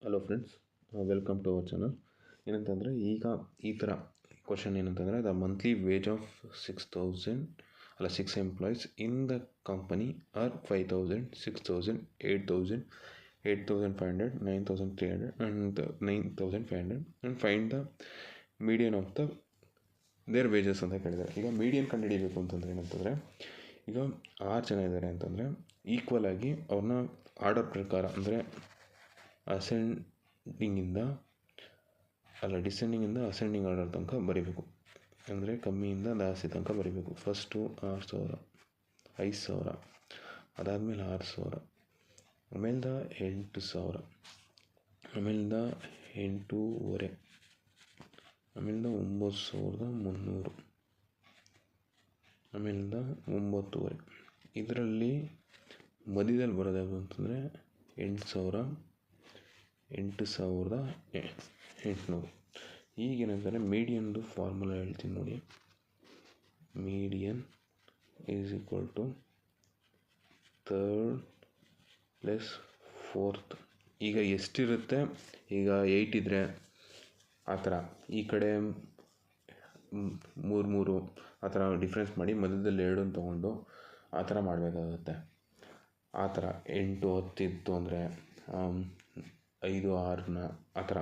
Hello friends, welcome to our channel. ಏನಂತಂದರೆ ಈಗ ಈ ಥರ ಕ್ವಶನ್ ಏನಂತಂದರೆ the monthly wage of 6 employees in the company are 5,000, 6,000, 8,000, 8,500, 9,300 and 9,500 and find the median of the their wages ಅಂತ ಕೇಳಿದ್ದಾರೆ. ಈಗ median ಕಂಡುಹಿಡಿಯಬೇಕು ಅಂತಂದರೆ ಏನಂತಂದರೆ, ಈಗ 6 ಜನ ಇದ್ದಾರೆ ಅಂತಂದರೆ ಈಕ್ವಲ್ ಆಗಿ ಅವ್ರನ್ನ ಆರ್ಡರ್ ಪ್ರಕಾರ ಅಂದರೆ ಡಿಸೆಂಡಿಂಗಿಂದ ಅಸೆಂಡಿಂಗ್ ಆರ್ಡರ್ ತನಕ ಬರೀಬೇಕು. ಅಂದರೆ ಕಮ್ಮಿಯಿಂದ ಜಾಸ್ತಿ ತನಕ ಬರೀಬೇಕು. ಫಸ್ಟು 6,000, 5,000, ಅದಾದಮೇಲೆ 6,000, ಆಮೇಲಿಂದ 8,000, ಆಮೇಲಿಂದ 8,500, ಆಮೇಲಿಂದ 9,300, ಆಮೇಲಿಂದ 9,500. ಇದರಲ್ಲಿ ಮಧ್ಯದಲ್ಲಿ ಬರೋದು ಯಾವುದು ಅಂತಂದರೆ 8,000, 8,800. ಈಗೇನಂದರೆ ಮೀಡಿಯನ್ದು ಫಾರ್ಮುಲಾ ಹೇಳ್ತೀನಿ ನೋಡಿ. Median is equal to third plus fourth. ಈಗ ಎಷ್ಟಿರುತ್ತೆ, ಈಗ 8 ಇದ್ದರೆ ಆ ಥರ ಈ ಕಡೆ 3 ಆ ಥರ ಡಿಫ್ರೆನ್ಸ್ ಮಾಡಿ ಮಧ್ಯದಲ್ಲಿ 2 ತೊಗೊಂಡು ಆ ಥರ ಮಾಡಬೇಕಾಗುತ್ತೆ. ಆ ಥರ 8, 10 ಇತ್ತು ಅಂದರೆ 5, 6ನ ಆ ಥರ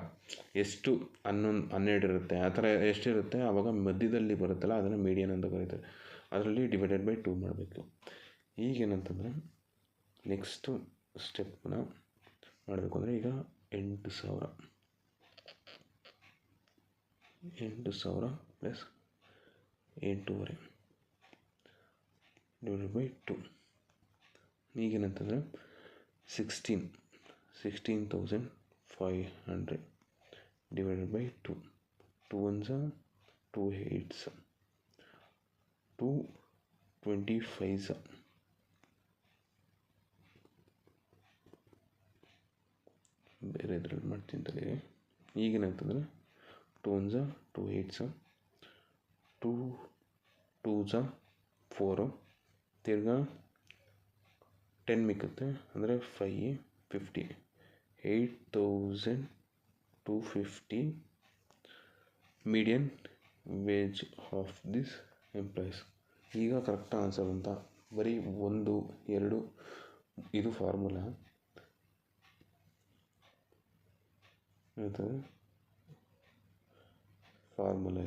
ಎಷ್ಟು 11, 12 ಇರುತ್ತೆ, ಆ ಥರ ಎಷ್ಟಿರುತ್ತೆ ಆವಾಗ ಮಧ್ಯದಲ್ಲಿ ಬರುತ್ತಲ್ಲ ಅದನ್ನು ಮೀಡಿಯನ್ ಅಂತ ಕರೀತಾರೆ. ಅದರಲ್ಲಿ ಡಿವೈಡೆಡ್ ಬೈ 2 ಮಾಡಬೇಕು. ಈಗೇನಂತಂದರೆ ನೆಕ್ಸ್ಟು ಸ್ಟೆಪ್ನ ಮಾಡಬೇಕು ಅಂದರೆ ಈಗ 8,000 plus 8,500 divided by 2. ಈಗೇನಂತಂದರೆ 16,500 divided by 2. 2 ones are 2 8s, 2 25s. ಬೇರೆ ಇದರಲ್ಲಿ ಮಾಡ್ತೀನಿ ತಲೆಗೆ. ಈಗೇನಂತಂದರೆ 2 ones are 2 8s, 2 2s are 4, ತಿರ್ಗಾ 10 ಮಿಕ್ಕುತ್ತೆ ಅಂದರೆ 5, 50, 8,250 median wage of this employees. ಈಗ ಕರೆಕ್ಟ್ ಆನ್ಸರ್ ಅಂತ ಬರೀ 1, 2 ಇದು ಫಾರ್ಮುಲಾ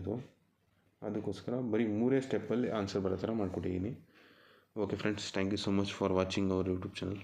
ಇದು. ಅದಕ್ಕೋಸ್ಕರ ಬರೀ 3 ಸ್ಟೆಪ್ಪಲ್ಲಿ ಆನ್ಸರ್ ಬರೋ ಥರ ಮಾಡಿಕೊಟ್ಟಿದ್ದೀನಿ. Okay friends, thank you so much for watching our YouTube channel.